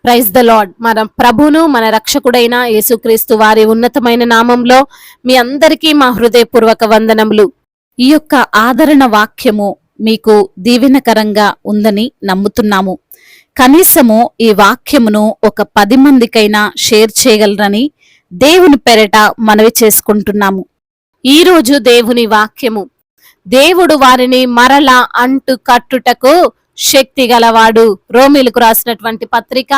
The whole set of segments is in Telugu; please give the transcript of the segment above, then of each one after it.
Praise the lord. మన ప్రభును మన రక్షకుడైన యేసుక్రీస్తు వారి ఉన్నతమైన నామంలో మీ అందరికీ మా హృదయపూర్వక వందనములు. ఈ యొక్క ఆదరణ వాక్యము మీకు దీవెనకరంగా ఉందని నమ్ముతున్నాము. కనీసము ఈ వాక్యమును ఒక 10 మందికైనా షేర్ చేయగలరని దేవుని పేరట మనవి చేసుకుంటున్నాము. ఈరోజు దేవుని వాక్యము, దేవుడు వారిని మరలా అంటు కట్టుటకు శక్తి గలవాడు. రోమీలకు రాసినటువంటి పత్రిక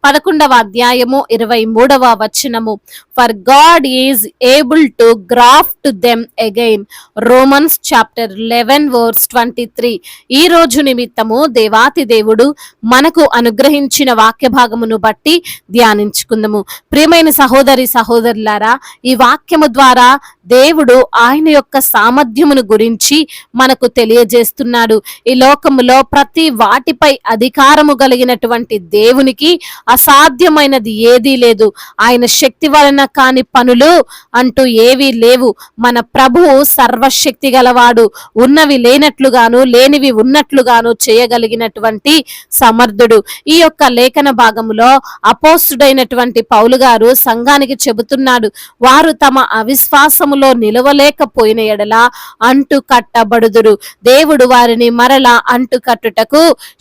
11వ అధ్యాయము 23వ వచనము. For God is able to graft them again. Romans chapter 11 verse 23. ఈ రోజు నిమిత్తము దేవాతి దేవుడు మనకు అనుగ్రహించిన వాక్య భాగమును బట్టి ధ్యానించుకుందాము. ప్రియమైన సహోదరి సహోదరులారా, ఈ వాక్యము ద్వారా దేవుడు ఆయన యొక్క సామర్థ్యమును గురించి మనకు తెలియజేస్తున్నాడు. ఈ లోకములో ప్రతి వాటిపై అధికారము కలిగినటువంటి దేవునికి అసాధ్యమైనది ఏదీ లేదు. ఆయన శక్తి వలన కాని పనులు అంటూ ఏవీ లేవు. మన ప్రభువు సర్వశక్తి గలవాడు. ఉన్నవి లేనట్లుగాను లేనివి ఉన్నట్లుగాను చేయగలిగినటువంటి సమర్థుడు. ఈ యొక్క లేఖన భాగములో అపోస్తుడైనటువంటి పౌలు గారు సంఘానికి చెబుతున్నాడు, వారు తమ అవిశ్వాసములో నిలవలేకపోయిన ఎడల అంటు కట్టబడుదురు. దేవుడు వారిని మరలా అంటు కట్టుటకు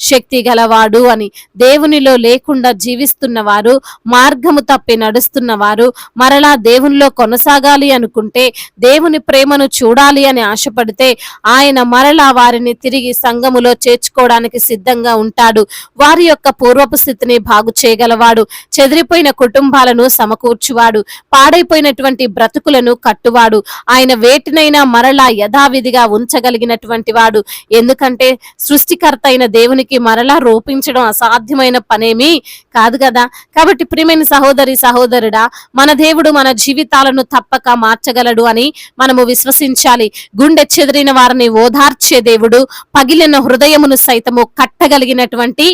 శక్తి గలవాడు అని. దేవునిలో లేకుండా జీవిస్తున్న వారు, మార్గము తప్పి నడుస్తున్న వారు మరలా దేవునిలో కొనసాగాలి అనుకుంటే, దేవుని ప్రేమను చూడాలి అని ఆశపడితే ఆయన మరలా వారిని తిరిగి సంఘములో చేర్చుకోవడానికి సిద్ధంగా ఉంటాడు. వారి యొక్క పూర్వపు స్థితిని బాగు చేయగలవాడు. చెదిరిపోయిన కుటుంబాలను సమకూర్చువాడు. పాడైపోయినటువంటి బ్రతుకులను కట్టువాడు. ఆయన వేటినైనా మరలా యథావిధిగా ఉంచగలిగినటువంటి వాడు. ఎందుకంటే సృష్టికర్త అయిన దేవునికి మరలా రూపించడం అసాధ్యమైన పనేమీ కాదు కదా. కాబట్టి ప్రియమైన సహోదరి సహోదరుడా, మన దేవుడు మన జీవితాలను తప్పక మార్చగలడు అని మనము విశ్వసించాలి. గుండె చెదిరిన వారిని ఓదార్చే దేవుడు, పగిలిన హృదయమును సైతము కట్టగలిగినటువంటి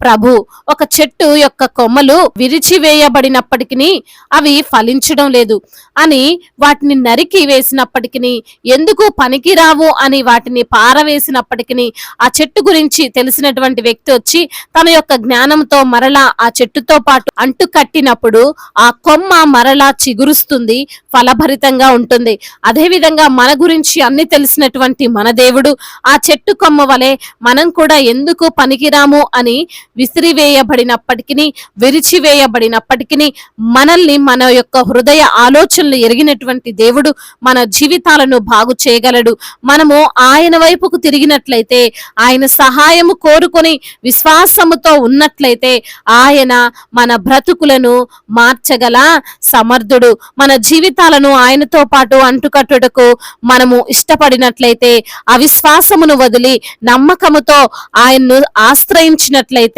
ప్రభు. ఒక చెట్టు యొక్క కొమ్మలు విరిచివేయబడినప్పటికీ అవి ఫలించడం లేదు అని వాటిని నరికి వేసినప్పటికీ, ఎందుకు పనికిరావు అని వాటిని పారవేసినప్పటికీ, ఆ చెట్టు గురించి తెలిసినటువంటి వ్యక్తి వచ్చి తన యొక్క జ్ఞానంతో మరలా ఆ చెట్టుతో పాటు అంటు కట్టినప్పుడు ఆ కొమ్మ మరలా చిగురుస్తుంది, ఫలభరితంగా ఉంటుంది. అదేవిధంగా మన గురించి అన్ని తెలిసినటువంటి మన దేవుడు ఆ చెట్టు కొమ్మ వలె మనం కూడా ఎందుకు పనికిరాము అని విసిరివేయబడినప్పటికీ, విరిచివేయబడినప్పటికీ, మనల్ని మన యొక్క హృదయ ఆలోచనలు ఎరిగినటువంటి దేవుడు మన జీవితాలను బాగు చేయగలడు. మనము ఆయన వైపుకు తిరిగినట్లయితే, ఆయన సహాయము కోరుకొని విశ్వాసముతో ఉన్నట్లయితే ఆయన మన బ్రతుకులను మార్చగల సమర్థుడు. మన జీవితాలను ఆయనతో పాటు అంటుకట్టుటకు మనము ఇష్టపడినట్లయితే, అవిశ్వాసమును వదిలి నమ్మకముతో ఆయన్ను ఆశ్రయించినట్లయితే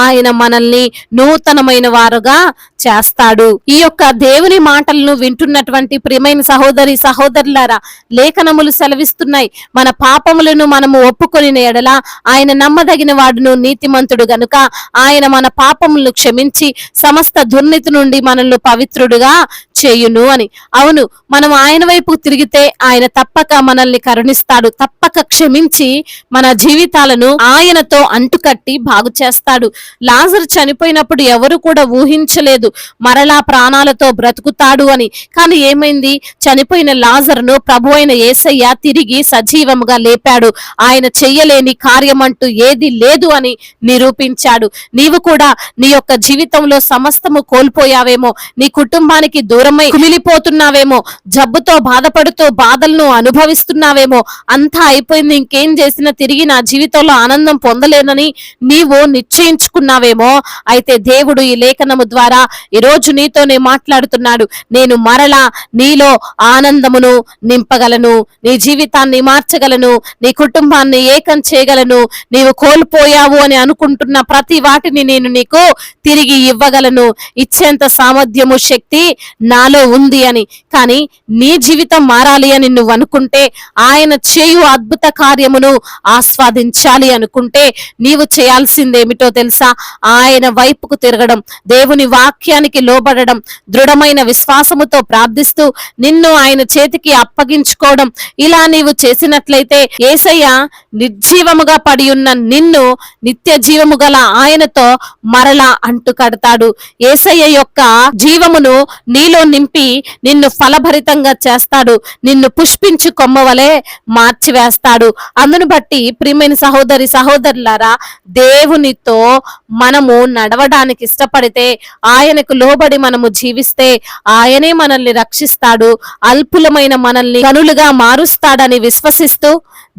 ఆయన మనల్ని నూతనమైన వారుగా చేస్తాడు. ఈ యొక్క దేవుని మాటలను వింటున్నటువంటి ప్రియమైన సహోదరి సహోదరులారా, లేఖనములు సెలవిస్తున్నాయి, మన పాపములను మనము ఒప్పుకొని ఎడల ఆయన నమ్మదగిన వాడును నీతిమంతుడు గనుక ఆయన మన పాపములను క్షమించి సమస్త దుర్నీతి నుండి మనల్ని పవిత్రుడుగా చేయును అని. అవును, మనం ఆయన వైపు తిరిగితే ఆయన తప్పక మనల్ని కరుణిస్తాడు. తప్పక క్షమించి మన జీవితాలను ఆయనతో అంటుకట్టి బాగు చేస్తాడు. లాజరు చనిపోయినప్పుడు ఎవరు కూడా ఊహించలేదు మరలా ప్రాణాలతో బ్రతుకుతాడు అని. కానీ ఏమైంది? చనిపోయిన లాజరును ప్రభు అయిన యేసయ్య తిరిగి సజీవముగా లేపాడు. ఆయన చెయ్యలేని కార్యమంటూ ఏది లేదు అని నిరూపించాడు. నీవు కూడా నీ యొక్క జీవితంలో సమస్తము కోల్పోయావేమో, నీ కుటుంబానికి దూరమై కుమిలిపోతున్నావేమో, జబ్బుతో బాధపడుతూ బాధలను అనుభవిస్తున్నావేమో, అంతా అయిపోయింది, ఇంకేం చేసినా తిరిగి నా జీవితంలో ఆనందం పొందలేనని నీవు నిశ్చయించుకున్నావేమో. అయితే దేవుడు ఈ లేఖనము ద్వారా ఈరోజు నీతోనే మాట్లాడుతున్నాడు. నేను మరలా నీలో ఆనందమును నింపగలను, నీ జీవితాన్ని మార్చగలను, నీ కుటుంబాన్ని ఏకం చేయగలను. నీవు కోల్పోయావు అని అనుకుంటున్న ప్రతి వాటిని నేను నీకు తిరిగి ఇవ్వగలను. ఇచ్చేంత సామర్థ్యము శక్తి నాలో ఉంది అని. కానీ నీ జీవితం మారాలి అని నువ్వు అనుకుంటే, ఆయన చేయు అద్భుత కార్యమును ఆస్వాదించాలి అనుకుంటే, నీవు చేయాల్సిందేమిటో ఏమిటో తెలుసా? ఆయన వైపుకు తిరగడం, దేవుని వాక్యానికి లోబడడం, దృఢమైన విశ్వాసముతో ప్రార్థిస్తూ నిన్ను ఆయన చేతికి అప్పగించుకోవడం. ఇలా నీవు చేసినట్లయితే యేసయ్య నిర్జీవముగా పడి ఉన్న నిన్ను నిత్య జీవము గల ఆయనతో మరలా అంటు కడతాడు. యేసయ్య యొక్క జీవమును నీలో నింపి నిన్ను ఫలభరితంగా చేస్తాడు. నిన్ను పుష్పించు కొమ్మవలే మార్చివేస్తాడు. అందును బట్టి ప్రియమైన సహోదరి సహోదరులారా, దేవునితో మనము నడవడానికి ఇష్టపడితే, ఆయనకు లోబడి మనము జీవిస్తే ఆయనే మనల్ని రక్షిస్తాడు. అల్పులమైన మనల్ని గనులుగా మారుస్తాడని విశ్వసిస్తూ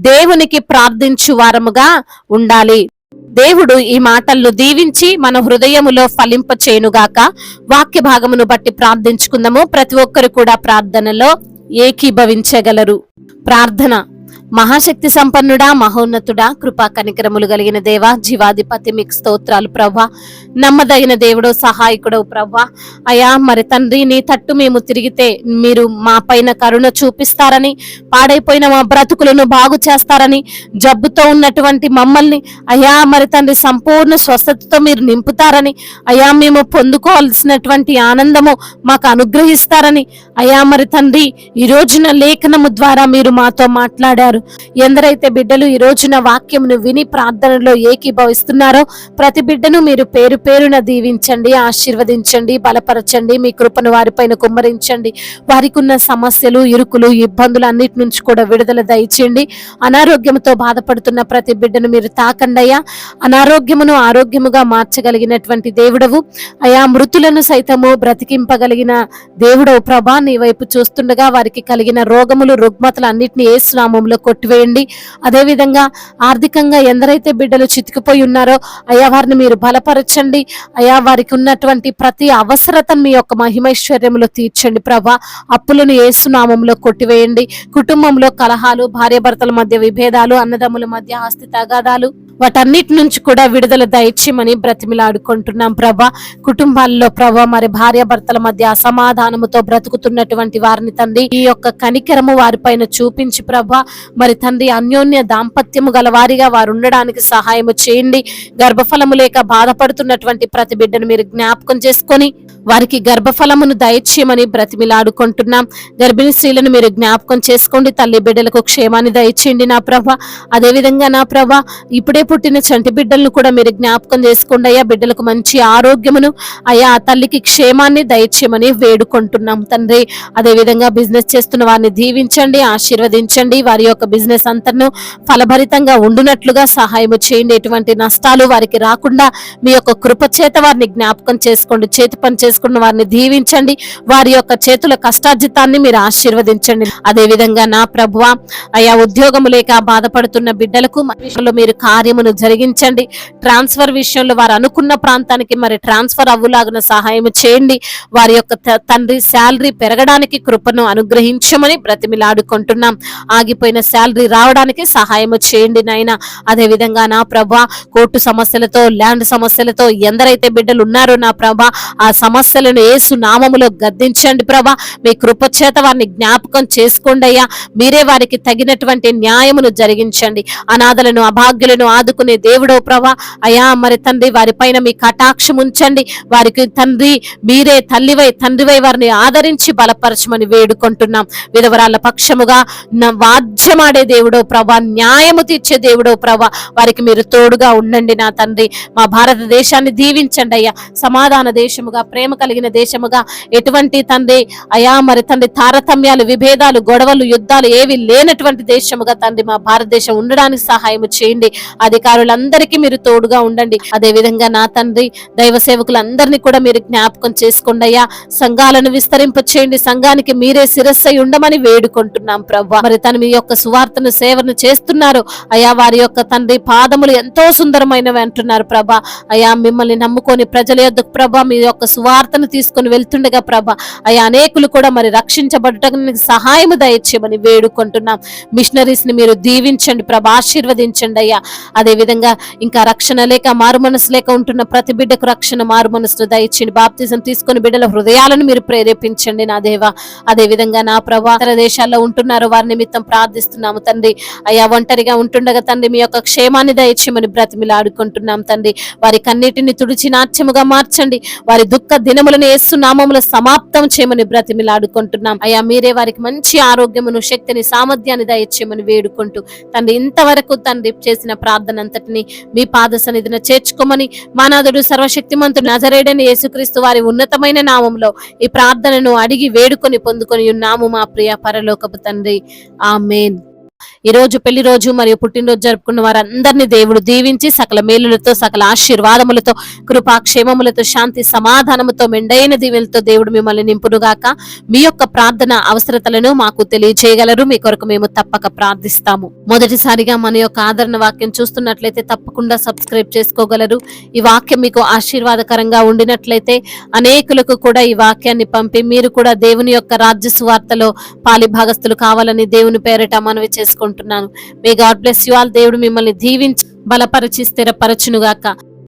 దేవునికి ప్రార్థించు వారముగా ఉండాలి. దేవుడు ఈ మాటలను దీవించి మన హృదయములో ఫలింప చేయునుగాక. వాక్య భాగమును బట్టి ప్రార్థించుకుందాము. ప్రతి ఒక్కరు కూడా ప్రార్థనలో ఏకీభవించగలరు. ప్రార్థన. మహాశక్తి సంపన్నుడా, మహోన్నతుడా, కృపా కనికరములు కలిగిన దేవా, జీవాధిపతి మీకు స్తోత్రాలు ప్రభా. నమ్మదగిన దేవుడో, సహాయకుడో ప్రభా. అయా మరి తండ్రి, నీ తట్టు మేము తిరిగితే మీరు మా పైన కరుణ చూపిస్తారని, పాడైపోయిన మా బ్రతుకులను బాగు చేస్తారని, జబ్బుతో ఉన్నటువంటి మమ్మల్ని అయా మరి తండ్రి సంపూర్ణ స్వస్థతతో మీరు నింపుతారని, అయా మేము పొందుకోవాల్సినటువంటి ఆనందము మాకు అనుగ్రహిస్తారని, అయా మరి తండ్రి ఈ రోజున లేఖనము ద్వారా మీరు మాతో మాట్లాడారు. ఎందరైతే బిడ్డలు ఈ రోజున వాక్యమును విని ప్రార్థనలో ఏకీభవిస్తున్నారో ప్రతి బిడ్డను మీరు పేరు పేరున దీవించండి, ఆశీర్వదించండి, బలపరచండి. మీ కృపను వారిపైన కుమ్మరించండి. వారికి ఉన్న సమస్యలు, ఇరుకులు, ఇబ్బందులు అన్నిటి నుంచి కూడా విడుదల దయచేయండి. అనారోగ్యంతో బాధపడుతున్న ప్రతి బిడ్డను మీరు తాకండి అయ్యా. అనారోగ్యమును ఆరోగ్యముగా మార్చగలిగినటువంటి దేవుడవు అయా. మృతులను సైతము బ్రతికింపగలిగిన దేవుడవు ప్రభా. నీ వైపు చూస్తుండగా వారికి కలిగిన రోగములు, రుగ్మతలు అన్నిటిని యేసు నామములో కొట్టివేయండి. అదేవిధంగా ఆర్థికంగా ఎందరైతే బిడ్డలు చితికిపోయి ఉన్నారో అయా వారిని మీరు బలపరచండి అయా. వారికి ఉన్నటువంటి ప్రతి అవసరతను మీ యొక్క మహిమైశ్వర్యంలో తీర్చండి ప్రభా. అప్పులను యేసు నామములో కొట్టివేయండి. కుటుంబంలో కలహాలు, భార్యాభర్తల మధ్య విభేదాలు, అన్నదమ్ముల మధ్య ఆస్తి తగాదాలు, వాటన్నిటి నుంచి కూడా విడుదల దయచేయమని బ్రతిమిలాడుకుంటున్నాం ప్రభా. కుటుంబాల్లో ప్రభా మరి భార్యాభర్తల మధ్య అసమాధానముతో బ్రతుకుతున్నటువంటి వారిని తండ్రి ఈ యొక్క కనికరము వారిపైన చూపించి ప్రభా మరి తండ్రి అన్యోన్య దాంపత్యము గల వారిగా వారు ఉండడానికి సహాయము చేయండి. గర్భఫలము లేక బాధపడుతున్నటువంటి ప్రతి బిడ్డను మీరు జ్ఞాపకం చేసుకొని వారికి గర్భఫలమును దయచేయమని బ్రతిమిలాడుకుంటున్నాం. గర్భిణీ స్త్రీలను మీరు జ్ఞాపకం చేసుకోండి. తల్లి బిడ్డలకు క్షేమాన్ని దయచేయండి నా ప్రభా. అదేవిధంగా నా ప్రభా ఇప్పుడే పుట్టిన చంటి బిడ్డలను కూడా మీరు జ్ఞాపకం చేసుకోండి అయ్యా. బిడ్డలకు మంచి ఆరోగ్యమును అయ్యా, ఆ తల్లికి క్షేమాన్ని దయచేయమని వేడుకుంటున్నాం తండ్రి. అదేవిధంగా బిజినెస్ చేస్తున్న వారిని దీవించండి, ఆశీర్వదించండి. వారి యొక్క బిజినెస్ అంతను ఫలభరితంగా ఉండునట్లుగా సహాయం చేయండి. ఎటువంటి నష్టాలు వారికి రాకుండా మీ యొక్క కృప చేత వారిని జ్ఞాపకం చేసుకోండి. చేతి పని చేసుకున్న వారిని దీవించండి. వారి యొక్క చేతుల కష్టార్జితాన్ని మీరు ఆశీర్వదించండి. అదే విధంగా నా ప్రభువా అయా, ఉద్యోగము లేక బాధపడుతున్న బిడ్డలకు మీరు కార్యమును జరిగించండి. ట్రాన్స్ఫర్ విషయంలో వారు అనుకున్న ప్రాంతానికి మరి ట్రాన్స్ఫర్ అవ్వులాగున సహాయం చేయండి. వారి యొక్క తండ్రి శాలరీ పెరగడానికి కృపను అనుగ్రహించమని బ్రతిమిలాడుకుంటున్నాం. ఆగిపోయిన శాలరీ రావడానికి సహాయం చేయండి నాయన. అదే విధంగా నా ప్రభా కోర్టు సమస్యలతో, ల్యాండ్ సమస్యలతో ఎందరైతే బిడ్డలు ఉన్నారో నా ప్రభా ఆ సమస్యలను యేసు నామములో గద్దించండి ప్రభా. మీ కృప చేత వారిని జ్ఞాపకం చేసుకోండి అయ్యా. మీరే వారికి తగినటువంటి న్యాయమును జరిగించండి. అనాథలను, అభాగ్యులను ఆదుకునే దేవుడో ప్రభా అయా మరి తండ్రి వారిపైన మీ కటాక్షం ఉంచండి. వారికి తండ్రి మీరే తండ్రివై వారిని ఆదరించి బలపరచమని వేడుకుంటున్నాం. విధవరాల పక్షముగా వాద్యమాడే దేవుడో ప్రభా, న్యాయము తీర్చే దేవుడో ప్రభా, వారికి మీరు తోడుగా ఉండండి నా తండ్రి. మా భారతదేశాన్ని దీవించండి అయ్యా. సమాధాన దేశముగా, ప్రేమ కలిగిన దేశముగా, ఎటువంటి తండ్రి అయా మరి తండ్రి తారతమ్యాలు, విభేదాలు, గొడవలు, యుద్ధాలు ఏవి లేనటువంటి దేశముగా తండ్రి మా భారతదేశం ఉండడానికి సహాయం చేయండి. అధికారులందరికీ మీరు తోడుగా ఉండండి. అదే విధంగా నా తండ్రి దైవ సేవకులందరినీ కూడా మీరు జ్ఞాపకం చేసుకోండి అయ్యా. సంఘాలను విస్తరింప చేయండి. సంఘానికి మీరే శిరస్సై ఉండమని వేడుకుంటున్నాం ప్రభా. మరి తను మీ యొక్క సువార్తను, సేవను చేస్తున్నారు అయా. వారి యొక్క తండ్రి పాదములు ఎంతో సుందరమైనవి అంటున్నారు ప్రభా అయా. మిమ్మల్ని నమ్ముకొని ప్రజల యొద్దకు ప్రభా మీ యొక్క సువార్తను తీసుకొని వెళ్తుండగా ప్రభా అయా అనేకులు కూడా మరి రక్షించబడటానికి సహాయము దయచేయమని వేడుకుంటున్నాం. మిషనరీస్ ని మీరు దీవించండి ప్రభా, ఆశీర్వదించండి అయ్యా. అదే విధంగా ఇంకా రక్షణ లేక, మారు మనసు లేక ఉంటున్న ప్రతి బిడ్డకు రక్షణ, మారు మనసు దయచేయండి. బాప్తిజం తీసుకుని బిడ్డల హృదయాలను మీరు ప్రేరేపించండి నా దేవా. అదే విధంగా నా ప్రభా ఇతర దేశాల్లో ఉంటున్నారు వారి నిమిత్తం ప్రార్థిస్తున్న వేడుకుంటున్నాము తండ్రి. అయ్యా ఒంటరిగా ఉంటుండగా తండ్రి మీ యొక్క క్షేమాన్ని దయచేయమని బ్రతిమిలాడుకుంటున్నాం తండ్రి. వారి కన్నీటిని తుడిచి నాట్యముగా మార్చండి. వారి దుఃఖ దినములను యేసు నామములో సమాప్తం చేయమని బ్రతిమిలాడుకుంటున్నాం. అయ్యా మీరే వారికి మంచి ఆరోగ్యమును, శక్తిని, సామర్థ్యాన్ని దయచేయమని వేడుకుంటూ తండ్రి ఇంతవరకు తండ్రి చేసిన ప్రార్థన అంతటిని మీ పాద సన్నిధిన చేర్చుకోమని మా నాథుడు సర్వశక్తిమంతుడు నజరేయుడైన యేసుక్రీస్తు వారి ఉన్నతమైన నామములో ఈ ప్రార్థనను అడిగి వేడుకొని పొందుకొని ఉన్నాము మా ప్రియ పరలోకపు తండ్రి. ఆమేన్. ఈ రోజు పెళ్లి రోజు మరియు పుట్టినరోజు జరుపుకున్న వారందరినీ దేవుడు దీవించి సకల మేలులతో, సకల ఆశీర్వాదములతో, కృపాక్షేమములతో, శాంతి సమాధానముతో, మెండైన దీవెనలతో దేవుడు మిమ్మల్ని నింపునుగాక. మీ యొక్క ప్రార్థన అవసరతలను మాకు తెలియజేయగలరు. మీ కొరకు మేము తప్పక ప్రార్థిస్తాము. మొదటిసారిగా మన యొక్క ఆదరణ వాక్యం చూస్తున్నట్లయితే తప్పకుండా సబ్స్క్రైబ్ చేసుకోగలరు. ఈ వాక్యం మీకు ఆశీర్వాదకరంగా ఉండినట్లయితే అనేకులకు కూడా ఈ వాక్యాన్ని పంపి మీరు కూడా దేవుని యొక్క రాజ్య సువార్తలో పాలిభాగస్తులు కావాలని దేవుని పేరిట మనవి చేసుకుంటున్నాను. May God bless you all. దేవుడు మిమ్మల్ని దీవించి బలపరిచి స్థిరపరచునుగాక.